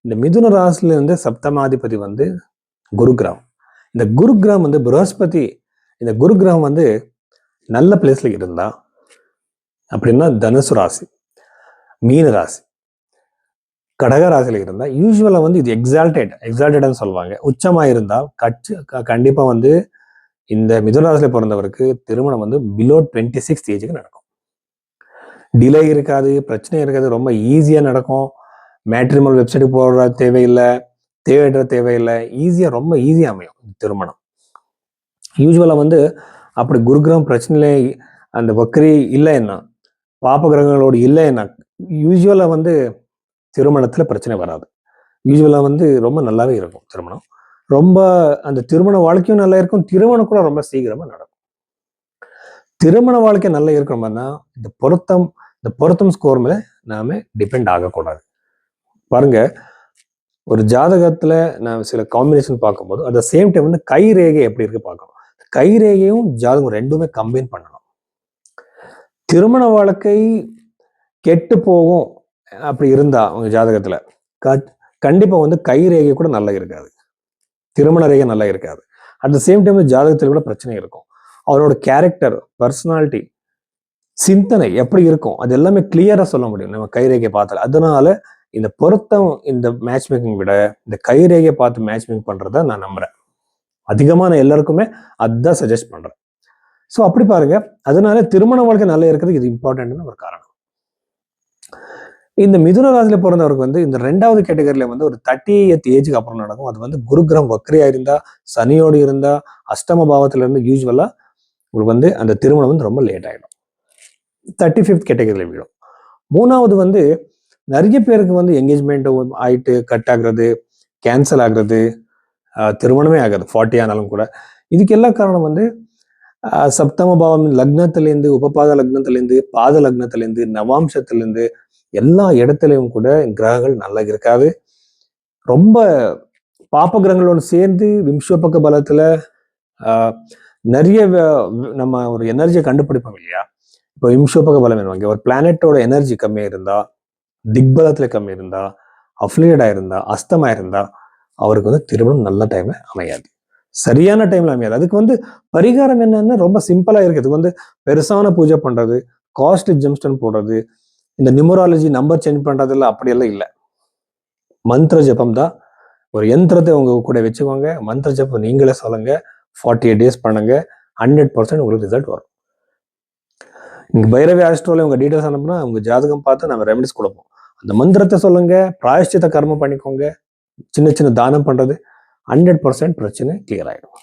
இந்த மிதுன ராசில இருந்து சப்தமாதிபதி வந்து குருகிரகம். இந்த குருகிரகம் வந்து பிரகஸ்பதி, இந்த குருகிரகம் வந்து நல்ல பிளேஸ்ல இருந்தா அப்படின்னா தனுசு ராசி, மீன ராசி, கடக ராசியில இருந்தா யூஸ்வலா வந்து இது எக்ஸால்டட்னு சொல்லுவாங்க. உச்சமா இருந்தா கண்டிப்பா வந்து இந்த மிதுன ராசியில பிறந்தவருக்கு திருமணம் வந்து பிலோ 26 ஏஜுக்கு நடக்கும். டிலே இருக்காது, பிரச்சனை இருக்காது, ரொம்ப ஈஸியா நடக்கும். மேட்ரிமல் வெப்சைட் போடுற தேவையில்லை, தேவையில்லை, ரொம்ப ஈஸியா அமையும் திருமணம். யூஸ்வலா வந்து அப்படி குருகிரகம் பிரச்சனையிலே அந்த வக்ரி இல்லைன்னா, பாப கிரகங்களோடு இல்லைன்னா யூஸ்வலா வந்து திருமணத்துல பிரச்சனை வராது. யூஸ்வலா வந்து ரொம்ப நல்லாவே இருக்கும் திருமணம். ரொம்ப அந்த திருமண வாழ்க்கையும் நல்லா இருக்கும், திருமணம் கூட ரொம்ப சீக்கிரமா நடக்கும். திருமண வாழ்க்கை நல்லா இருக்கணும்னா இந்த பொருத்தம் ஸ்கோர் மேல நாம டிபெண்ட் ஆகக்கூடாது. பாருங்க, ஒரு ஜாதகத்துல நான் சில காம்பினேஷன் பார்க்கும்போது அந்த சேம் டைம் வந்து கை ரேகை எப்படி இருக்கு பார்க்கணும். கை ரேகையும் ஜாதகம் ரெண்டுமே கம்பைன் பண்ணணும். திருமண வாழ்க்கை கெட்டு போகும் அப்படி இருந்தா உங்க ஜாதகத்துல கண்டிப்பா வந்து கை ரேகை கூட நல்லா இருக்காது, திருமண ரேகை நல்லா இருக்காது. அட் த சேம் டைம் ஜாதகத்துல கூட பிரச்சனை இருக்கும். அவரோட கேரக்டர், பர்சனாலிட்டி, சிந்தனை எப்படி இருக்கும் அது எல்லாமே கிளியரா சொல்ல முடியும் நம்ம கைரேகையை பார்த்தால. அதனால இந்த பொருத்தம், இந்த மேட்ச் மேக்கிங் விட இந்த கைரேகையை பார்த்து மேட்ச் மேக்கிங் பண்றத நான் நம்புறேன். அதிகமா நான் எல்லாருக்குமே அதுதான் சஜஸ்ட் பண்றேன். ஸோ அப்படி பாருங்க, அதனால திருமண வாழ்க்கை நல்லா இருக்கிறதுக்கு இது இம்பார்ட்டன்ட்னு ஒரு காரணம். இந்த மிதுன ராசியில பிறந்தவருக்கு வந்து இந்த 2வது கேட்டகரியில வந்து ஒரு 38 ஏஜுக்கு அப்புறம் நடக்கும். அது வந்து குருகிரகம் வக்ரியா இருந்தா, சனியோடு இருந்தா, அஷ்டம பாவத்துல இருந்து யூஸ்வலா உங்களுக்கு வந்து அந்த திருமணம் வந்து ரொம்ப லேட் ஆகிடும். 35th கேட்டகரியில விடும். 3வது வந்து நிறைய பேருக்கு வந்து என்கேஜ்மெண்ட் ஆயிட்டு கட் ஆகுறது, கேன்சல் ஆகுறது, திருமணமே ஆகாது 40 ஆனாலும் கூட. இதுக்கு எல்லா காரணம் வந்து சப்தம பாவம் லக்னத்திலேருந்து, உபபாத லக்னத்திலேருந்து, பாத லக்னத்திலேருந்து, நவாம்சத்திலேருந்து எல்லா இடத்துலையும் கூட கிரகங்கள் நல்லா இருக்காது. ரொம்ப பாப்ப கிரகங்களோடு சேர்ந்து விம்சோபக பலத்துல நிறைய நம்ம ஒரு எனர்ஜியை கண்டுபிடிப்போம் இல்லையா. இப்போ விம்சோபக பலம் வேணுவாங்க. ஒரு பிளானட்டோட எனர்ஜி கம்மியா இருந்தா, திக்பலத்துல கம்மி இருந்தா, அஃபிலியேட் ஆயிருந்தா, அஸ்தமா இருந்தா அவருக்கு வந்து திருமணம் நல்ல டைம்ல அமையாது, சரியான டைம்ல அமையாது. அதுக்கு வந்து பரிகாரம் என்னன்னா ரொம்ப சிம்பிளா இருக்கு. இது வந்து பெருசான பூஜை பண்றது, காஸ்ட் ஜெம்ஸ்டன் போடுறது, இந்த நியூமராலஜி நம்பர் சேஞ்ச் பண்றதுல அப்படியெல்லாம் இல்லை. மந்திர ஜபம் தான். ஒரு யந்திரத்தை உங்க கூட வச்சுக்கோங்க, மந்திர ஜபம் நீங்களே சொல்லுங்க, 48 days பண்ணுங்க, 100% உங்களுக்கு ரிசல்ட் வரும். நீங்க பைரவி ஆஸ்ட்ரோல உங்க டீடைல்ஸ் அனுப்புனா உங்க ஜாதகம் பார்த்து நம்ம ரெமெடிஸ் கொடுப்போம். அந்த மந்திரத்தை சொல்லுங்க, பிராயஷ்சித்த கர்மம் பண்ணிக்கோங்க, சின்ன சின்ன தானம் பண்றது 100% பிரச்சனை கிளியர் ஆயிடும்.